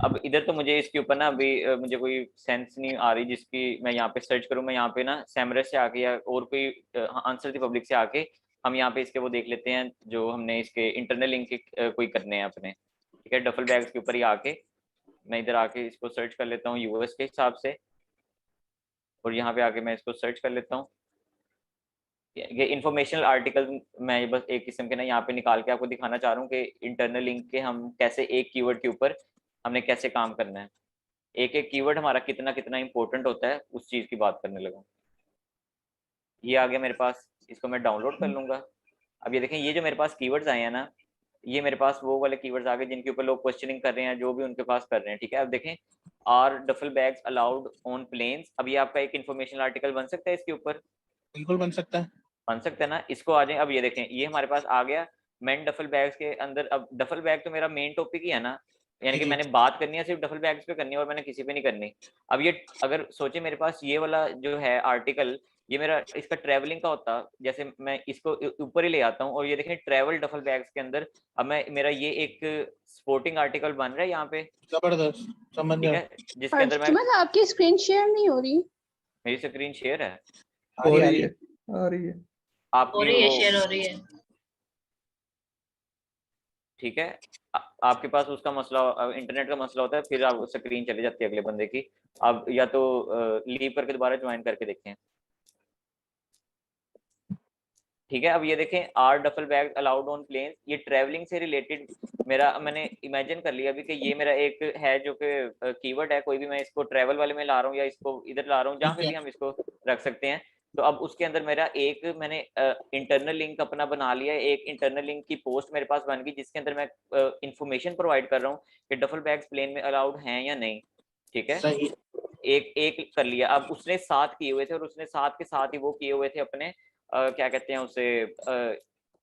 अब इधर तो मुझे इसके ऊपर ना अभी मुझे कोई सेंस नहीं आ रही जिसकी मैं यहाँ पे सर्च करूँ। मैं यहाँ पे ना सेमरस से आके या और कोई आंसर द पब्लिक से आके हम यहाँ पे इसके वो देख लेते हैं जो हमने इसके इंटरनल लिंक कोई करने हैं अपने, ठीक है। डफल बैग्स के ऊपर ही आके मैं इधर आके इसको सर्च कर लेता हूँ यूएस के हिसाब से, और यहाँ पे आके मैं इसको सर्च कर लेता हूँ। ये इंफॉर्मेशनल आर्टिकल मैं बस एक किस्म के ना यहाँ पे निकाल के आपको दिखाना चाह रहा हूँ कि इंटरनल लिंक के हम कैसे एक कीवर्ड के ऊपर हमने कैसे काम करना है, एक एक कीवर्ड हमारा कितना कितना इंपॉर्टेंट होता है उस चीज की बात करने लगा। ये आ गया मेरे पास, इसको मैं डाउनलोड कर लूंगा। अब ये देखें, ये जो मेरे पास कीवर्ड्स आए हैं ना, ये मेरे पास वो वाले कीवर्ड्स आ गए जिनके ऊपर लोग क्वेश्चनिंग कर रहे हैं, जो भी उनके पास कर रहे हैं, ठीक है। अब देखें, are duffel bags allowed on planes. अब ये आपका एक इन्फॉर्मेशनल आर्टिकल बन सकता है इसके ऊपर, बिल्कुल बन सकता है, बन सकता है ना। इसको आ जाए, अब ये देखें, ये हमारे पास आ गया मेन डफल बैग्स के अंदर। अब डफल बैग तो मेरा मेन टॉपिक ही है ना, यानी कि जी मैंने बात करनी है सिर्फ डफल बैग्स पे करनी है और मैंने किसी पे नहीं करनी। अब ये अगर सोचे मेरे पास ये वाला जो है आर्टिकल, ये मेरा इसका ट्रैवलिंग का होता, जैसे मैं इसको ऊपर ही ले आता हूँ और ये देखें ट्रैवल डफल बैग्स के अंदर अब मैं मेरा ये एक स्पोर्टिंग आर्टिकल बन रहा है यहाँ पे, जबरदस्त, समझ ठीक गया। है, जिसके अंदर मैं, मतलब आपकी स्क्रीन शेयर नहीं हो रही? मेरी स्क्रीन शेयर है, हो रही है, आ रही है, आपकी वो शेयर हो रही है, ठीक है। आपके पास उसका मसला, इंटरनेट का मसला होता है, फिर आप स्क्रीन चली जाती है अगले बंदे की। आप या तो लीव करके दोबारा ज्वाइन करके देखें, ठीक है। अब ये देखें, are duffel bag allowed on plane, ये ट्रैवलिंग से रिलेटेड मेरा, मैंने इमेजिन कर लिया अभी कि ये मेरा एक है जो कि कीवर्ड है, कोई भी मैं इसको ट्रैवल वाले में ला रहा हूँ या इसको इधर ला रहा हूँ, जहाँ पे भी हम इसको रख सकते हैं। तो अब उसके अंदर मेरा एक मैंने इंटरनल लिंक अपना बना लिया है, एक इंटरनल लिंक की पोस्ट मेरे पास बन गई जिसके अंदर मैं इंफॉर्मेशन प्रोवाइड कर रहा हूँ कि डफल बैग्स प्लेन में अलाउड हैं या नहीं, ठीक है। सही। एक एक कर लिया। अब उसने 7 किए हुए थे और उसने 7 के साथ ही वो किए हुए थे अपने क्या कहते हैं उसे,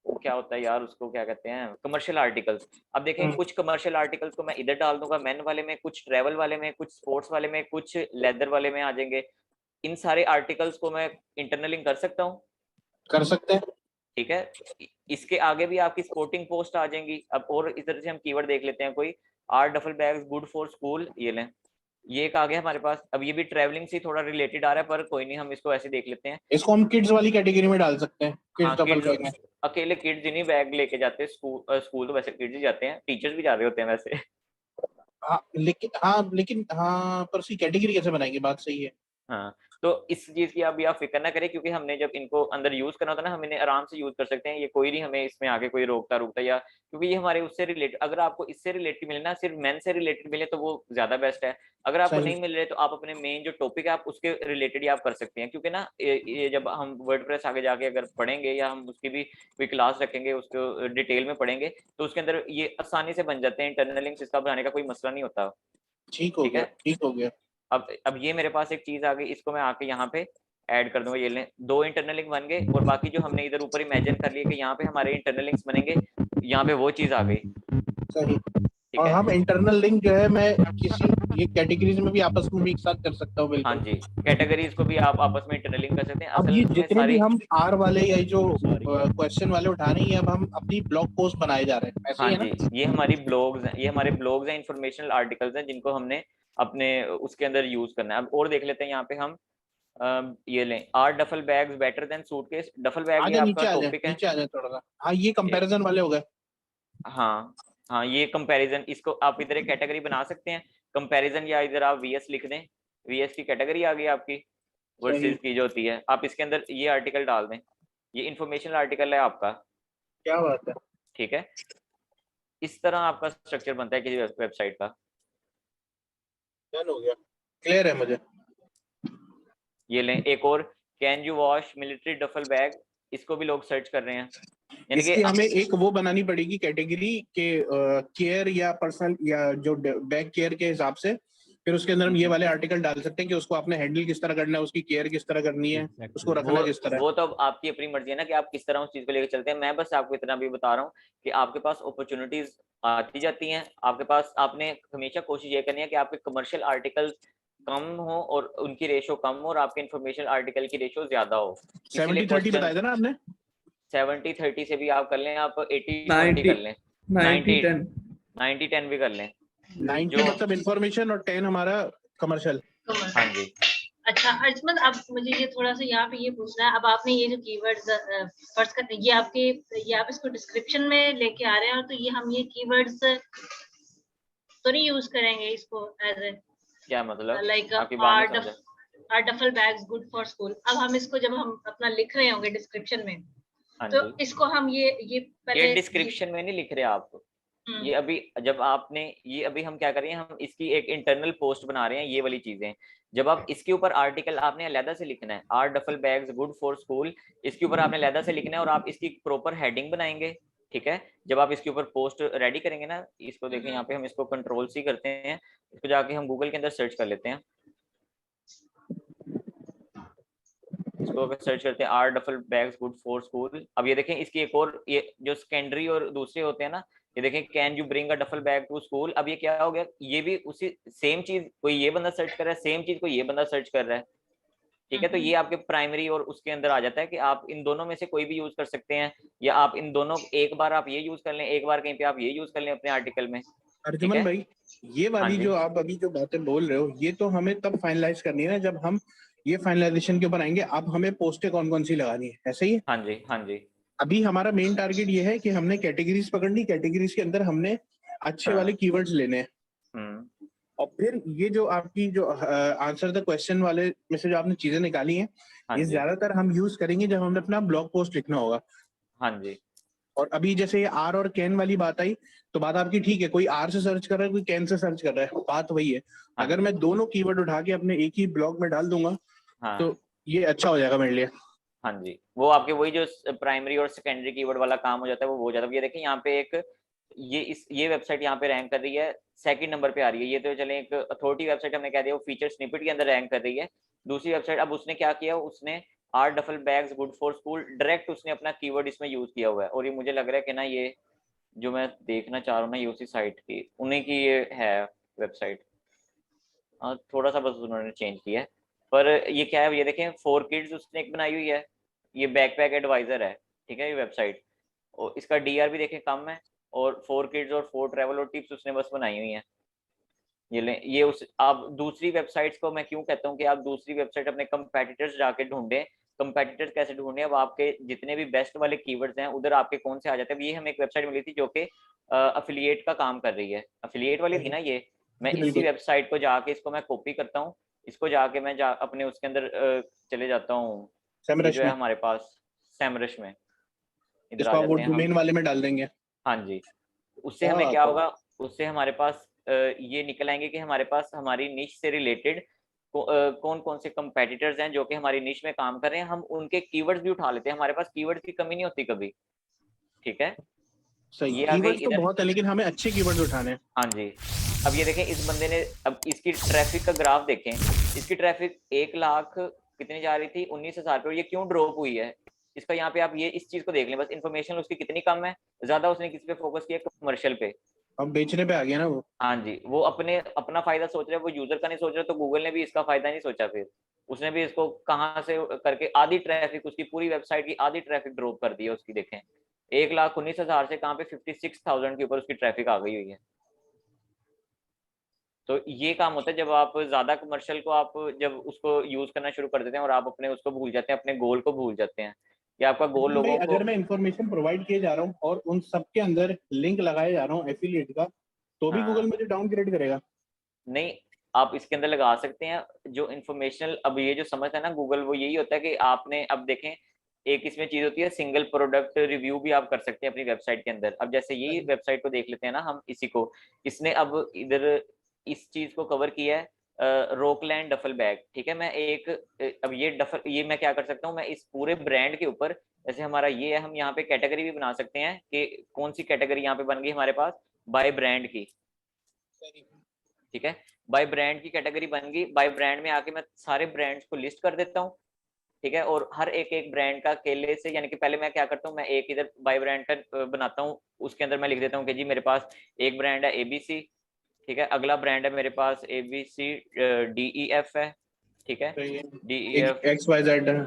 वो क्या होता है यार, उसको क्या कहते हैं, कमर्शियल आर्टिकल्स। अब देखें, कुछ कमर्शियल आर्टिकल्स को मैं इधर डाल दूंगा मेन वाले में, कुछ ट्रैवल वाले में, कुछ स्पोर्ट्स वाले में, कुछ लेदर वाले में आ जाएंगे। इन सारे आर्टिकल्स को मैं इंटरनलिंग कर सकता हूँ, कर सकते हैं, ठीक है। इसके आगे भी आपकी स्पोर्टिंग पोस्ट आ जाएंगी। अब और इधर से हम कीवर्ड देख लेते हैं कोई, are duffel bags good for school, ये लें, ये एक आ गया हमारे पास। अब ये भी ट्रैवलिंग से थोड़ा रिलेटेड आ रहा है, पर कोई नहीं, हम इसको ऐसे देख लेते हैं। इसको हम किड्स वाली कैटेगरी में डाल सकते हैं, किड्स हाँ, डबल किड्स, बैग में। अकेले किड्स ही नहीं बैग लेके जाते स्कूल तो वैसे किड्स ही जाते हैं, टीचर्स भी जा रहे होते हैं वैसे। लेकिन हाँ, पर उसकी कैटेगरी कैसे बनाएंगे, बात सही है। हाँ, तो इस चीज की अभी आप फिक्र ना करें, क्योंकि हमने जब इनको अंदर यूज करना होता है ना, हम इन्हें आराम से यूज कर सकते हैं, ये कोई नहीं हमें इसमें आगे कोई रोकता या, क्योंकि ये हमारे उससे रिलेटेड, अगर आपको इससे रिलेटेड मिले ना, सिर्फ मेन से रिलेटेड मिले तो वो ज्यादा बेस्ट है। अगर आपको नहीं मिल रहे तो आप अपने मेन जो टॉपिक है आप उसके रिलेटेड ही आप कर सकते हैं, क्योंकि ना ये जब हम वर्डप्रेस आगे जाके अगर पढ़ेंगे या हम उसकी भी कोई क्लास रखेंगे, उसको डिटेल में पढ़ेंगे, तो उसके अंदर ये आसानी से बन जाते हैं इंटरनल लिंक्स, इसका बनाने का कोई मसला नहीं होता, ठीक हो गया, ठीक हो गया। अब ये मेरे पास एक चीज आ गई, इसको मैं आके यहाँ पे ऐड कर दूंगा। ये लें, 2 इंटरनल लिंक बन गए, और बाकी जो हमने इधर ऊपर इमेजिन कर लिया कि यहाँ पे हमारे इंटरनल लिंक्स बनेंगे, यहाँ पे वो चीज आ गई, सही। ठीक और है। हम इंटरनल लिंक जो है मैं किसी ये कैटेगरीज में भी आपस में भी एक साथ कर सकता हूँ, बिल्कुल। हाँ जी, कैटेगरीज को भी आप आपस में इंटरनल लिंक कर सकते हैं। अब असल ये में जितने भी हम आर वाले या जो क्वेश्चन वाले उठा रहे हैं, अब हम अपनी ब्लॉग पोस्ट बनाए जा रहे हैं, ऐसे हाँ ही है जी, ना? ये हमारी ब्लॉग्स हैं, ये हमारे ब्लॉग्स हैं, इंफॉर्मेशनल आर्टिकल्स हैं, जिनको हमने अपने उसके अंदर यूज करना है। अब और देख लेते हैं यहाँ पे हम, ये लें, are duffel bags better than suitcase. Duffel bag ये आजा आपका नीचे आ जाए, टॉपिक है, नीचे आ जाए थोड़ा सा। हाँ, ये कंपैरिजन वाले हो गए। हाँ हाँ, ये कंपैरिजन, इसको आप इधर एक कैटेगरी बना सकते हैं कंपैरिजन, या इधर आप वीएस लिख दें, वीएस की कैटेगरी आ गई आपकी, वर्सेस की जो होती है, आप इसके अंदर ये आर्टिकल डाल दें, ये इंफॉर्मेशनल आर्टिकल है आपका, क्या बात है, ठीक है। इस तरह आपका स्ट्रक्चर बनता है किसी वेबसाइट का। डन हो गया, क्लियर है मुझे। ये लें, एक और, can you wash military duffel bag, इसको भी लोग सर्च कर रहे हैं, यानी इसकी कि हमें एक वो बनानी पड़ेगी कैटेगरी के, केयर या पर्सनल या जो बैग केयर के हिसाब से, फिर उसके अंदर हम ये वाले आर्टिकल डाल सकते हैं कि उसको आपने हैंडल किस तरह करना है, उसकी केयर किस तरह करनी है, उसको रखना किस तरह। वो तो आपकी अपनी मर्जी है ना कि आप किस तरह उस चीज को लेकर चलते हैं। मैं बस आपको इतना भी बता रहा हूँ कि आपके पास अपॉर्चुनिटीज आती जाती हैं, आपके पास, आपने हमेशा कोशिश ये करनी है कि आपके कमर्शियल आर्टिकल्स कम हो और उनकी रेशो कम हो, और आपके इंफॉर्मेशन आर्टिकल की रेशो ज्यादा हो। 70-30 बताया था ना आपने? 70-30 से भी आप कर लें, आप 80-20 कर लें, 90-10 भी कर लें, 90 जो मतलब इंफॉर्मेशन और 10 हमारा कमर्शियल। हाँ जी। अच्छा अजमल, अब मुझे ये थोड़ा सा यहाँ पे ये पूछना है, अब आपने ये जो कीवर्ड्स फर्स्ट करते हैं, ये आप इसको डिस्क्रिप्शन में लेके आ रहे हैं, और तो ये हम ये कीवर्ड्स तो नहीं यूज करेंगे इसको एज ए क्या मतलब? लाइक आपकी बात नहीं समझा। Are duffel bags good for school. अब हम इसको जब हम अपना लिख रहे होंगे डिस्क्रिप्शन में, हाँ तो जी, इसको हम ये पहले ये डिस्क्रिप्शन में नहीं लिख रहे आप। ये अभी जब आपने ये अभी हम क्या कर रहे हैं, हम इसकी एक इंटरनल पोस्ट बना रहे हैं, ये वाली चीजें। जब आप इसके ऊपर आर्टिकल आपने अलहदा से लिखना है, are duffel bags good for school, इसके ऊपर आपने अलहदा से लिखना है और आप इसकी प्रॉपर हेडिंग बनाएंगे। ठीक है, जब आप इसके ऊपर पोस्ट रेडी करेंगे ना, इसको देखें यहाँ पे हम इसको कंट्रोल सी करते हैं, इसको जाके हम गूगल के अंदर सर्च कर लेते हैं। इसको अगर सर्च करते हैं are duffel bags good for school, अब ये देखें इसकी एक और, ये जो सेकेंडरी और दूसरे होते हैं ना, ये देखें can you bring a duffel bag to school. अब ये क्या हो गया, ये भी उसी सेम चीज कोई ये बंदा सर्च कर रहा है, सेम चीज कोई ये बंदा सर्च कर रहा है। ठीक है, तो ये आपके प्राइमरी और उसके अंदर आ जाता है कि आप इन दोनों में से कोई भी यूज कर सकते हैं, या आप इन दोनों एक बार आप ये यूज कर लें, एक बार कहीं पे आप ये यूज कर लें अपने आर्टिकल में। अर्जुमन भाई, ये वाली हाँ जो आप अभी जो बातें बोल रहे हो, ये तो हमें तब फाइनलाइज करनी है ना जब हम ये फाइनलाइजेशन के ऊपर आएंगे। अब हमें पोस्टें कौन कौन सी लगानी है, ऐसे ही है? हाँ जी, हाँ जी। अभी हमारा मेन टारगेट ये है कि हमने कैटेगरीज पकड़नी, कैटेगरीज के अंदर हमने अच्छे वाले कीवर्ड्स लेने हैं, और फिर ये जो आपकी जो आंसर द क्वेश्चन वाले में से जो आपने चीजें निकाली हैं, ये ज्यादातर हम यूज करेंगे जब हमें अपना ब्लॉग पोस्ट लिखना होगा। हाँ जी। और अभी जैसे ये आर और कैन वाली बात आई, तो बात आपकी ठीक है, कोई आर से सर्च कर रहा है, कोई कैन से सर्च कर रहा है, बात वही है। अगर मैं दोनों कीवर्ड उठा के अपने एक ही ब्लॉग में डाल दूंगा, तो ये अच्छा हो जाएगा मेरे लिए। हाँ जी, वो आपके वही जो प्राइमरी और सेकेंडरी कीवर्ड वाला काम हो जाता है, वो हो जाता है। ये देखिए यहाँ पे एक ये वेबसाइट यहाँ पे रैंक कर रही है, सेकंड नंबर पे आ रही है। ये तो चले एक अथॉरिटी वेबसाइट हमने कह दिया, वो फीचर स्निपेट के अंदर रैंक कर रही है। दूसरी वेबसाइट, अब उसने क्या किया, उसने are duffel bags good for school direct उसने अपना कीवर्ड इसमें यूज किया हुआ है। और ये मुझे लग रहा है कि ना, ये जो मैं देखना चाह रहा हूँ ना, ये उसी साइट की, उन्हीं की ये है वेबसाइट। थोड़ा सा बस उन्होंने चेंज किया है, पर ये क्या है, ये देखें फॉर किड्स उसने एक बनाई हुई है, ये बैकपैक एडवाइजर है। ठीक है, ये वेबसाइट, और इसका डीआर भी देखें कम है, और फॉर किड्स और फॉर ट्रैवल और टिप्स उसने बस बनाई हुई हैं। ये ले, ये उस आप दूसरी वेबसाइट्स को मैं क्यों कहता हूँ कि आप दूसरी वेबसाइट अपने कंपेटिटर्स जाके ढूंढें। कंपेटिटर्स कैसे ढूंढें, अब आपके जितने भी बेस्ट वाले कीवर्ड्स हैं उधर आपके कौन से आ जाते हैं। ये हमें एक वेबसाइट मिली थी जो कि अफिलिएट का काम कर रही है, अफिलिएट वाली थी ना ये। मैं इसी वेबसाइट को जाके इसको मैं कॉपी करता हूँ, इसको जाके मैं अपने उसके अंदर चले जाता हूँ, जो है हमारे पास सैमरश में, इधर आ जाते हैं हम, डोमेन वाले में डाल देंगे। हाँ जी, उससे हमें क्या होगा, उससे हमारे पास ये निकल आएंगे कि हमारे पास हमारी निश से रिलेटेड कौन कौन से कंपेटिटर्स हैं जो कि हमारी निश में काम कर रहे हैं। हम उनके कीवर्ड्स भी उठा लेते हैं, हमारे पास कीवर्ड्स की कमी नहीं होती कभी। ठीक है, सही, ये कीवर्ड्स तो बहुत है, लेकिन हमें अच्छे कीवर्ड्स उठाने हैं। हाँ जी, अब ये देखें इस बंदे ने, अब इसकी ट्रैफिक का ग्राफ देखें, इसकी ट्रैफिक 1 लाख कितनी जा रही थी, 19,000 पे, और ये क्यों ड्रॉप हुई है इसका। यहाँ पे आप ये इस चीज को देख लें, बस इन्फॉर्मेशन उसकी कितनी कम है, ज्यादा उसने किस पे फोकस किया, कमर्शियल पे। अब बेचने पे आ गया ना वो। हाँ जी, वो अपना फायदा सोच रहा है, वो यूजर का नहीं सोच रहा, तो गूगल ने भी इसका फायदा नहीं सोचा, फिर उसने भी इसको कहाँ से करके आधी ट्रैफिक, उसकी पूरी वेबसाइट की आधी ट्रैफिक ड्रॉप कर दी है उसकी। देखें 1,19,000 से कहाँ पे 56,000 के ऊपर उसकी ट्रैफिक आ गई हुई है। तो ये काम होता है जब आप ज्यादा कमर्शियल को आप जब उसको यूज करना शुरू कर देते हैं और आप अपने उसको भूल जाते हैं, अपने गोल को भूल जाते हैं, कि आपका गोल लोगों को, अगर मैं इंफॉर्मेशन प्रोवाइड किए जा रहा हूँ और उन सब के अंदर लिंक लगाए जा रहा हूँ एफिलिएट का, तो भी गूगल मुझे डाउनग्रेड करेगा? नहीं, आप इसके अंदर लगा सकते हैं जो इन्फॉर्मेशनल, अब ये जो समझता है ना गूगल, वो यही होता है कि आपने, अब देखें एक इसमें चीज होती है सिंगल प्रोडक्ट रिव्यू भी आप कर सकते हैं अपनी वेबसाइट के अंदर। अब जैसे यही वेबसाइट को देख लेते हैं ना हम, इसी को, इसने अब इधर इस चीज को कवर किया है, रोकलैंड डफल बैग। ठीक है, मैं एक अब ये मैं क्या कर सकता हूँ, मैं इस पूरे ब्रांड के ऊपर, जैसे हमारा ये है, हम यहाँ पे कैटेगरी भी बना सकते हैं कि कौन सी कैटेगरी यहाँ पे बन गई हमारे पास, बाय ब्रांड की। ठीक है, बाय ब्रांड की कैटेगरी बन गई, बाय ब्रांड में आके मैं सारे ब्रांड्स को लिस्ट कर देता हूँ। ठीक है, और हर एक एक ब्रांड का केले से, यानी कि पहले मैं क्या करता हूँ, मैं एक इधर बाय ब्रांड का बनाता हूँ, उसके अंदर मैं लिख देता हूँ कि जी मेरे पास एक ब्रांड है ABC। ठीक है, अगला ब्रांड है मेरे पास ABCDEF है। ठीक है, DEF XYZ,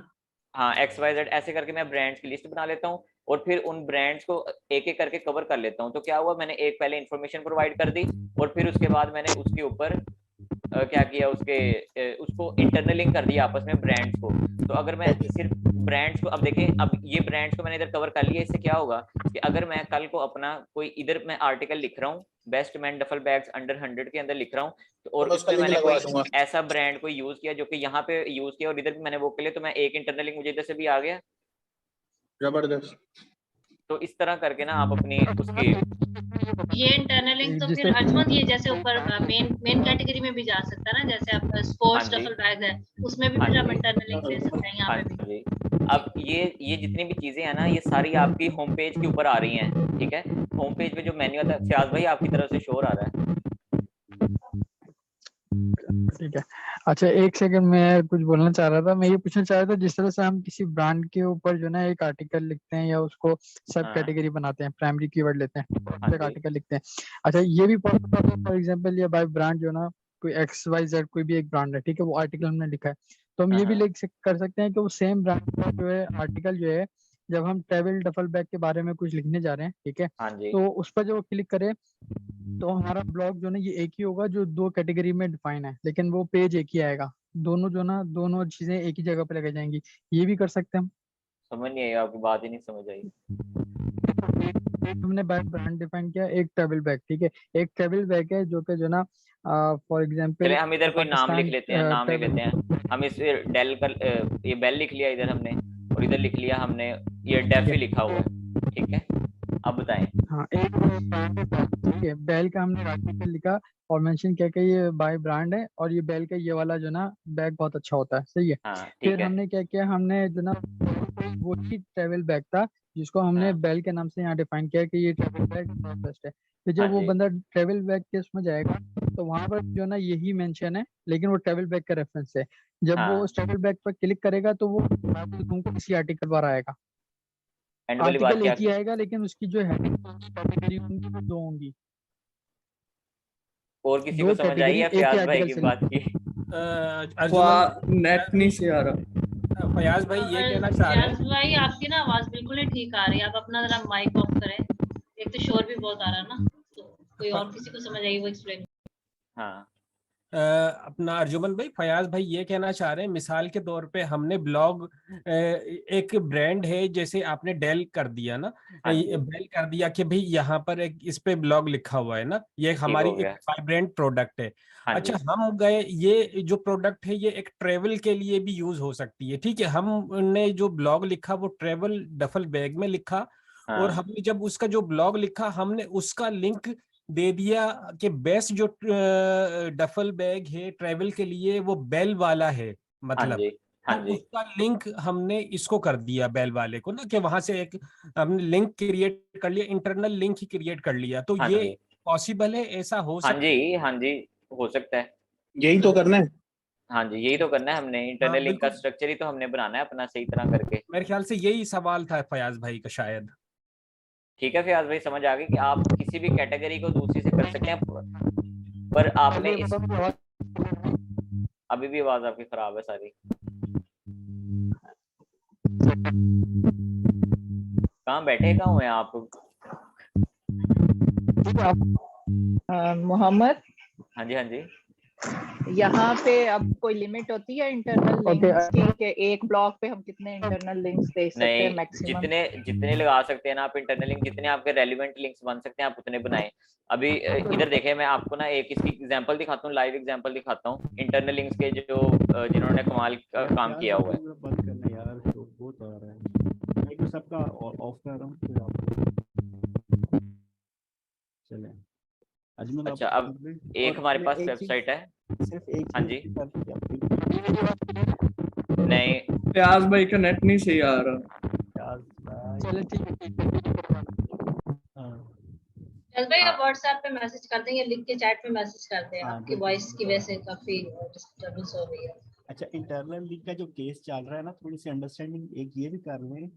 हाँ XYZ, ऐसे करके मैं ब्रांड्स की लिस्ट बना लेता हूँ। और फिर उन ब्रांड्स को एक एक करके कवर कर लेता हूँ। तो क्या हुआ, मैंने एक पहले इंफॉर्मेशन प्रोवाइड कर दी और फिर उसके बाद मैंने उसके ऊपर क्या किया, उसको इंटरनलिंग कर दिया आपस में ब्रांड्स को। तो अगर मैं सिर्फ ब्रांड्स को, अब देखें, अब ये ब्रांड्स को मैंने इधर कवर कर लिया, इससे क्या होगा कि अगर मैं कल को अपना कोई इधर मैं आर्टिकल लिख रहा हूँ, best man duffel bags under 100 के अंदर लिख रहा हूँ, तो और उसमें मैंने कोई ऐसा ब्रांड को यूज किया जो कि यहाँ पे यूज किया और इधर भी मैंने वो कर लिया, तो मैं एक इंटरनलिंग मुझे इधर से भी आ गया। जबरदस्त। तो इस तरह करके ना आप अपनी उसकी ये इंटरनलिंग तो फिर अर्जुन ये जैसे ऊपर मेन कैटेगरी में भी जा सकता है ना, जैसे आप स्पोर्ट्स डफल बैग है उसमें भी फिर आप इंटरनलिंग ले सकते हैं यहाँ पे भी। अब ये जितनी भी चीजें हैं ना, ये सारी आपकी होम पेज के ऊपर आ रही हैं, ठीक है। होम पेज पे जो मेन्यू आता है, फयाज भाई आपकी तरफ से शोर आ रहा है। ठीक है, अच्छा एक सेकंड, मैं कुछ बोलना चाह रहा था। मैं ये पूछना चाह रहा था, जिस तरह से हम किसी ब्रांड के ऊपर जो ना एक आर्टिकल लिखते हैं या उसको सब कैटेगरी बनाते हैं, प्राइमरी कीवर्ड लेते हैं, एक आर्टिकल लिखते हैं। अच्छा, ये भी पॉसिबल है फॉर एग्जांपल ये बाय ब्रांड जो ना कोई XYZ कोई भी एक ब्रांड है, ठीक है, वो आर्टिकल हमने लिखा है, तो हम ये भी कर सकते हैं कि वो सेम ब्रांड का जो है आर्टिकल जो है, जब हम ट्रेवल डफल बैग के बारे में कुछ लिखने जा रहे हैं, ठीक है, तो उस पर जब क्लिक करें तो हमारा ब्लॉग जो ना ये एक ही होगा जो दो कैटेगरी में डिफाइन है, लेकिन वो पेज एक ही आएगा, दोनों जो ना दोनों चीजें एक ही जगह पे लगाई जाएंगी। ये भी कर सकते हैं हम। समझ नहीं आई, आपकी बात ही नहीं समझ आई। हमने ब्रांड डिफाइन किया एक ट्रेवल बैग, ठीक है, एक ट्रेवल बैग है जो कि जो ना फॉर एग्जांपल हम इधर कोई नाम लिख लेते हैं, नाम लिख लेते हैं हम, इस डेल का ये बेल लिख लिया इधर हमने, और इधर लिख लिया हमने ये डेफी लिखा हुआ है, ठीक है। अब बताएं। हाँ, एक ठीक है, बेल का हमने आर्टिकल लिखा और मेंशन किया कि ये बाय ब्रांड है और ये बेल का ये वाला जो ना बैग बहुत अच्छा होता है, सही है। फिर हमने क्या किया, हमने जो ना वो ही ट्रेवल बैग था जिसको हमने बेल के नाम से यहाँ डिफाइन किया कि ये ट्रेवल बैग बेस्ट है। फिर जब वो बंदा ट्रेवल बैग के उसमें जाएगा तो वहां पर जो ना यही मेंशन है, लेकिन वो ट्रेवल बैग का रेफरेंस है। जब वो उस ट्रेवल बैग पर क्लिक करेगा तो वो तुमको किसी आर्टिकल पर आएगा, आर्टिकल एक ही आएगा, लेकिन उसकी जो हेडिंग कैटेगरी होंगी वो दो होंगी। और किसी को समझ आई है फयाज भाई की बात की? नेट नहीं से आ रहा। फयाज भाई ये कहना चाह रहे हैं। फयाज भाई आपकी ना आवाज बिल्कुल नहीं ठीक आ रही है, आप अपना जरा माइक ऑफ करें। एक तो शोर भी बहुत आ रहा है ना, तो कोई और किसी को समझ आई वो एक्सप्लेन। हाँ, अपना अर्जुमन भाई, फयाज भाई ये कहना चाह रहे हैं, मिसाल के तौर पे हमने ब्लॉग एक ब्रांड है, जैसे आपने डेल कर दिया ना, बेल कर दिया कि भाई यहाँ पर एक इस पे ब्लॉग लिखा हुआ है ना, ये हमारी एक वाइब्रेंट प्रोडक्ट है। अच्छा, हम गए, ये जो प्रोडक्ट है ये एक ट्रेवल के लिए भी यूज हो सकती है, ठीक है। हमने जो ब्लॉग लिखा वो ट्रेवल डफल बैग में लिखा, और हमने जब उसका जो ब्लॉग लिखा हमने उसका लिंक दे दिया कि बेस्ट जो डफल बैग है ट्रैवल के लिए वो बेल वाला है, मतलब तो उसका लिंक हमने इसको कर दिया बेल वाले को ना, कि वहां से एक हमने लिंक क्रिएट कर लिया, इंटरनल लिंक ही क्रिएट कर लिया। तो ये पॉसिबल है, ऐसा हो सकता है? हाँ जी, हो सकता है। यही तो करना है। हाँ जी, यही तो करना है हमने, इंटरनल लिंक का स्ट्रक्चर ही तो हमने बनाना है अपना सही तरह करके। मेरे ख्याल से यही सवाल था फयाज भाई का शायद। ठीक है फयाज भाई, समझ आ गई कि आप किसी भी कैटेगरी को दूसरी से कर सकते हैं, पर आपने अभी भी आवाज आपकी खराब है सारी। कहाँ बैठे, कहाँ हुए आप? मोहम्मद, हाँ जी, हाँ जी। यहाँ पे अब कोई लिमिट होती है इंटरनल लिंक्स की कि एक ब्लॉग पे हम कितने इंटरनल लिंक्स दे सकते हैं मैक्सिमम? जितने लगा सकते हैं ना आप इंटरनल लिंक, जितने आपके रेलिवेंट लिंक्स बन सकते हैं आप उतने बनाएं। अभी इधर देखें, मैं आपको ना एक इसकी एग्जांपल दिखाता हूँ, लाइव एग्जांपल दिखाता हूँ इंटरनल लिंक्स के, जो जिन्होंने कमाल का काम किया हुआ है। बंद करना यार, बहुत आ रहा है, मैं तो सबका ऑफ कर रहा हूँ, फिर आप चलें। अच्छा, अब एक हमारे पास वेबसाइट है, सिर्फ एक, हाँ जी, नहीं फयाज भाई का नेट नहीं सही आ रहा। चलो ठीक है। चल भाई आप व्हाट्सएप पे मैसेज कर देंगे, लिख के चैट पे मैसेज कर दें, आपकी वॉइस की वजह से काफी डिस्टर्बेंस हो रही है। अच्छा, इंटरनल लिंक का जो केस चल रहा है ना, थोड़ी सी अंडरस्टैंडिंग एक ये भी कर लें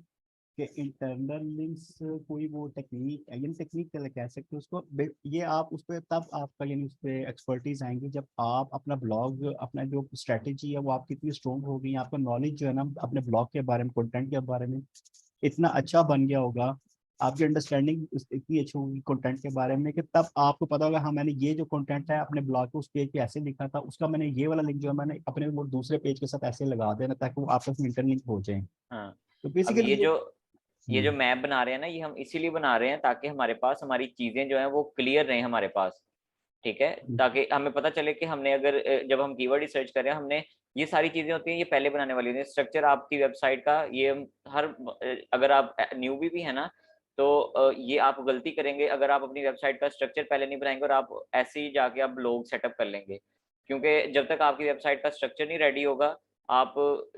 कि इंटरनल लिंक्स कोई वो टेक्निक, यानी टेक्निक कह सकते हैं उसको, ये आप उस पर तब आपका यानी उस पर एक्सपर्टीज आएंगी जब आप अपना ब्लॉग, अपना जो स्ट्रेटेजी है वो आपकी इतनी स्ट्रॉन्ग होगी, आपका नॉलेज जो है ना अपने ब्लॉग के बारे में, कंटेंट के बारे में इतना अच्छा बन गया होगा, आपकी अंडरस्टैंडिंग इतनी अच्छी होगी कंटेंट के बारे में कि तब आपको पता होगा हाँ मैंने ये जो कंटेंट है अपने ब्लॉग पे उस पेज पे ऐसे लिखा था, उसका मैंने ये वाला लिंक जो है मैंने अपने वो दूसरे पेज के साथ ऐसे लगा देना ताकि वो आपस में इंटरलिंक हो जाए। हाँ, तो अब बेसिकली ये जो मैप बना रहे हैं ना, ये हम इसीलिए बना रहे हैं ताकि हमारे पास हमारी चीजें जो हैं वो क्लियर रहें हमारे पास, ठीक है, ताकि हमें पता चले कि हमने अगर जब हम कीवर्ड रिसर्च कर रहे हैं, हमने ये सारी चीजें होती हैं ये पहले बनाने वाली होती हैं। स्ट्रक्चर आपकी वेबसाइट का ये हर अगर आप न्यूबी भी है ना, तो ये आप गलती करेंगे अगर आप अपनी वेबसाइट का स्ट्रक्चर पहले नहीं बनाएंगे और आप ऐसे ही जाके आप ब्लॉग सेटअप कर लेंगे, क्योंकि जब तक आपकी वेबसाइट का स्ट्रक्चर नहीं रेडी होगा, आप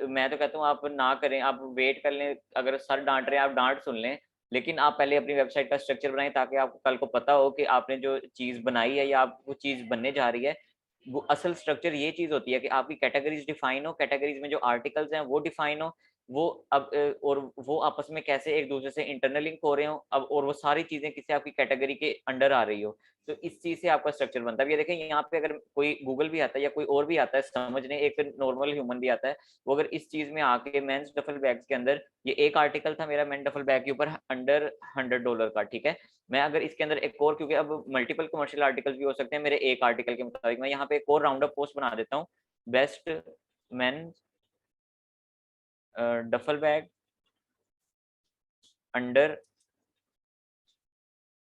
मैं तो कहता हूँ आप ना करें, आप वेट कर लें, अगर सर डांट रहे हैं आप डांट सुन लें, लेकिन आप पहले अपनी वेबसाइट का स्ट्रक्चर बनाएं ताकि आपको कल को पता हो कि आपने जो चीज़ बनाई है या आपको चीज़ बनने जा रही है, वो असल स्ट्रक्चर ये चीज़ होती है कि आपकी कैटेगरीज डिफाइन हो, कैटेगरीज में जो आर्टिकल्स हैं वो डिफाइन हो, वो अब और वो आपस में कैसे एक दूसरे से इंटरनल लिंक हो रहे हो अब, और वो सारी चीज़ें किसी आपकी कैटेगरी के अंडर आ रही हो, तो इस चीज़ से आपका स्ट्रक्चर बनता है। अब ये देखें यहाँ पे अगर कोई गूगल भी आता है या कोई और भी आता है समझने, एक नॉर्मल ह्यूमन भी आता है, वो अगर इस चीज़ में आके मेंस डफल बैग्स के अंदर ये एक आर्टिकल था मेरा मेन डफल बैग के ऊपर अंडर $100 का, ठीक है, मैं अगर इसके अंदर एक और, क्योंकि अब मल्टीपल कमर्शियल आर्टिकल्स भी हो सकते हैं मेरे एक आर्टिकल के मुताबिक, मैं यहाँ पे एक और राउंड अप पोस्ट बना देता हूँ, best main duffel bag under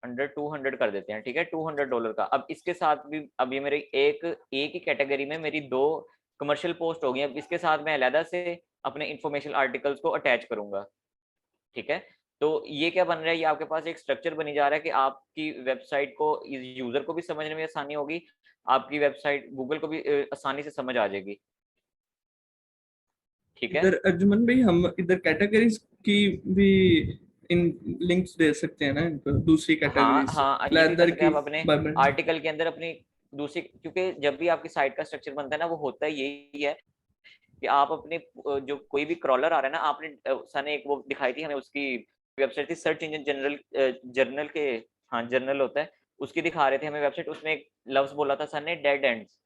$200 कर देते हैं, ठीक है, $200 का। अब इसके साथ भी अब ये मेरी एक ही कैटेगरी में मेरी 2 कमर्शियल पोस्ट हो गई। अब इसके साथ मैं अलग से अपने इंफॉर्मेशन आर्टिकल्स को अटैच करूंगा, ठीक है। तो ये क्या बन रहा है, ये आपके पास एक स्ट्रक्चर बनी जा रहा है कि आपकी वेबसाइट को यूजर को भी समझने में आसानी होगी, आपकी वेबसाइट गूगल को भी आसानी से समझ आ जाएगी, ठीक है। इधर अर्जुमन भाई हम इधर कैटेगरीज की भी इन लिंक्स दे सकते हैं ना इनको, दूसरी हाँ कैटेगरीज हाँ, ये भी कर लेदर सकते हैं की आप अपने आर्टिकल के अंदर अपनी दूसरी, क्योंकि जब भी आपकी साइट का स्ट्रक्चर बनता है ना, वो होता है यही है कि आप अपने जो कोई भी क्रॉलर आ रहा है ना, आपने सर ने एक वो दिखाई थी हमें, उसकी वेबसाइट थी सर्च इंजन जर्नल के, हाँ जर्नल होता है, उसकी दिखा रहे थे हमें वेबसाइट, उसमें एक लफ्ज बोला था सर ने, डेड एंड्स,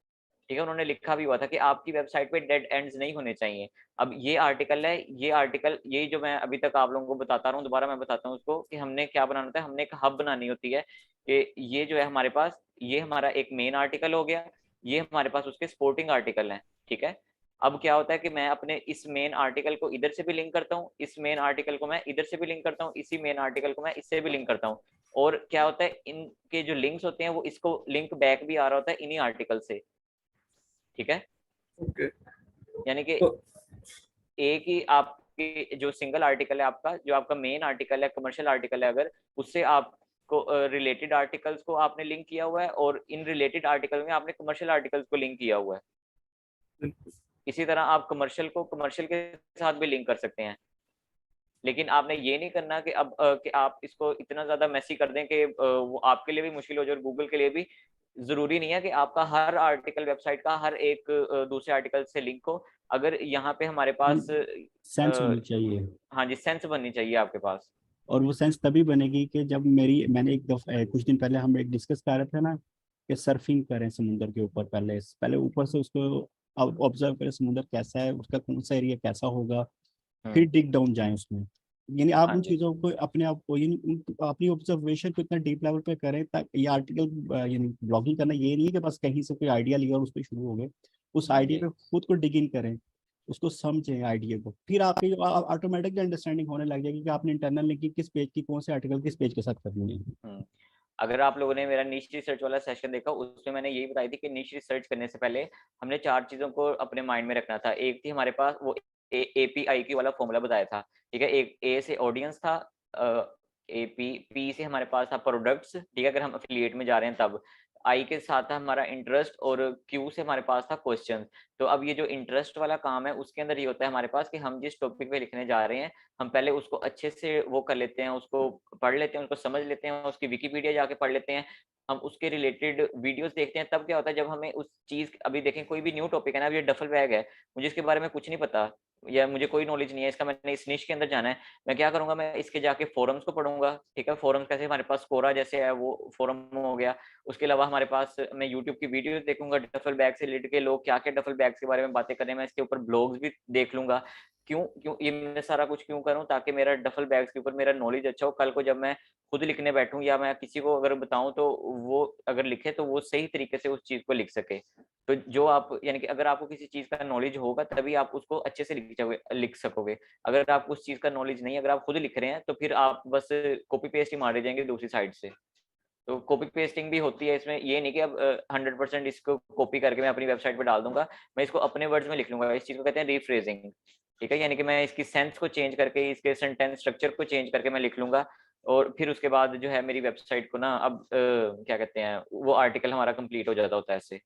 ठीक है, उन्होंने लिखा भी हुआ था कि आपकी वेबसाइट पे डेड एंड्स नहीं होने चाहिए। अब ये आर्टिकल है, ये आर्टिकल यही जो मैं अभी तक आप लोगों को बताता रहा हूँ, दोबारा मैं बताता हूँ उसको कि हमने क्या बनाना था, हमने एक हब बनानी होती है कि ये जो है हमारे पास, ये हमारा एक मेन आर्टिकल हो गया, ये हमारे पास उसके सपोर्टिंग आर्टिकल हैं, ठीक है। अब क्या होता है कि मैं अपने इस मेन आर्टिकल को इधर से भी लिंक करता हूँ, इस मेन आर्टिकल को मैं इधर से भी लिंक करता हूँ, इसी मेन आर्टिकल को मैं इससे भी लिंक करता हूँ, और क्या होता है इनके जो लिंक्स होते हैं वो इसको लिंक बैक भी आ रहा होता है इन्हीं आर्टिकल से, ठीक है। ओके, यानी कि तो एक ही आपकी जो सिंगल आर्टिकल है आपका, जो आपका मेन आर्टिकल है, कमर्शियल आर्टिकल है, अगर उससे आपको रिलेटेड आर्टिकल्स को आपने लिंक किया हुआ है, और इन रिलेटेड आर्टिकल में आपने कमर्शियल आर्टिकल्स को लिंक किया हुआ है। इसी तरह आप कमर्शियल को कमर्शियल के साथ भी लिंक कर सकते हैं, लेकिन आपने ये नहीं करना कि अब कि आप इसको इतना ज्यादा मैसी कर दें कि वो आपके लिए भी मुश्किल हो जाए और गूगल के लिए भी। जरूरी नहीं है कि आपका हर आर्टिकल वेबसाइट का हर एक दूसरे आर्टिकल से लिंक हो, अगर यहाँ पे हमारे पास सेंस होनी चाहिए। हाँ जी, सेंस बननी चाहिए आपके पास। और वो सेंस तभी बनेगी कि जब मैंने एक दफा कुछ दिन पहले हम एक डिस्कस कर रहे थे ना कि सर्फिंग करें समुद्र के ऊपर, पहले ऊपर से उसको ऑब्जर्व करें समुद्र कैसा है, उसका कौन सा एरिया कैसा होगा, फिर डिग डाउन जाएं उसमें। यानी आप हाँ उन जी, चीज़ों को अपने आप को यानी अपनी ऑब्जर्वेशन को इतना डीप लेवल पे करें ताकि ये आर्टिकल यानी ब्लॉगिंग करना ये नहीं है कि बस कहीं से कोई आइडिया लिया और उस पर शुरू हो गए, उस हाँ आइडिया जी, पे खुद को डिग इन करें, उसको समझें आइडिया को, फिर आपकी ऑटोमेटिकली अंडरस्टैंडिंग होने लग जाएगी कि आपने इंटरनल लिंकिंग किस पेज की कौन से आर्टिकल किस पेज के साथ करनी है। अगर आप लोगों ने मेरा नीश रिसर्च वाला सेशन देखा, उसमें मैंने यही बताई थी कि नीश रिसर्च करने से पहले हमने 4 चीज़ों को अपने माइंड में रखना था। एक थी हमारे पास वो API वाला फॉर्मूला बताया था, ठीक है? एक A से ऑडियंस था, P से हमारे पास था प्रोडक्ट्स, ठीक है? अगर हम एफिलिएट में जा रहे हैं तब। I के साथ था हमारा इंटरेस्ट, और Q से हमारे पास था क्वेश्चन। तो अब ये जो इंटरेस्ट वाला काम है, उसके अंदर ये होता है हमारे पास कि हम जिस टॉपिक पे लिखने जा रहे हैं, हम पहले उसको अच्छे से वो कर लेते हैं, उसको पढ़ लेते हैं, उसको समझ लेते हैं, उसकी विकिपीडिया जाके पढ़ लेते हैं, हम उसके रिलेटेड वीडियोस देखते हैं। तब क्या होता है, जब हमें उस चीज़, अभी देखें कोई भी न्यू टॉपिक है ना, अब ये डफल बैग है, मुझे इसके बारे में कुछ नहीं पता या मुझे कोई नॉलेज नहीं है इसका, मैंने इस निश के अंदर जाना है, मैं क्या करूँगा, मैं इसके जाके फोरम्स को पढ़ूंगा, ठीक है? फोरम्स कैसे, हमारे पास कोरा जैसे है वो फोरम हो गया। उसके अलावा हमारे पास, मैं यूट्यूब की वीडियो देखूंगा डफल बैग से रिलेटेड के लोग क्या क्या डफल बैग्स के बारे में बातें कर रहे हैं, मैं इसके ऊपर ब्लॉग्स भी देख लूंगा क्यों क्यों ये मैं सारा कुछ क्यों करूं, ताकि मेरा डफल बैग्स के ऊपर मेरा नॉलेज अच्छा हो, कल को जब मैं खुद लिखने बैठूं या मैं किसी को अगर बताऊं तो वो अगर लिखे तो वो सही तरीके से उस चीज को लिख सके। तो जो आप यानी कि अगर आपको किसी चीज का नॉलेज होगा तभी आप उसको अच्छे से लिख सकोगे। अगर आपको उस चीज का नॉलेज नहीं, अगर आप खुद लिख रहे हैं तो फिर आप बस कॉपी पेस्ट ही मारे जाएंगे दूसरी साइड से। तो कॉपी पेस्टिंग भी होती है इसमें, ये नहीं कि अब 100% इसको कॉपी करके मैं अपनी वेबसाइट पे डाल दूंगा, मैं इसको अपने वर्ड्स में लिख लूंगा। इस चीज को कहते हैं रीफ्रेजिंग, ठीक है, यानी कि मैं इसकी सेंस को चेंज करके, इसके सेंटेंस स्ट्रक्चर को चेंज करके मैं लिख लूंगा, और फिर उसके बाद जो है मेरी वेबसाइट को ना अब क्या कहते हैं वो आर्टिकल हमारा कंप्लीट हो जाता होता है ऐसे।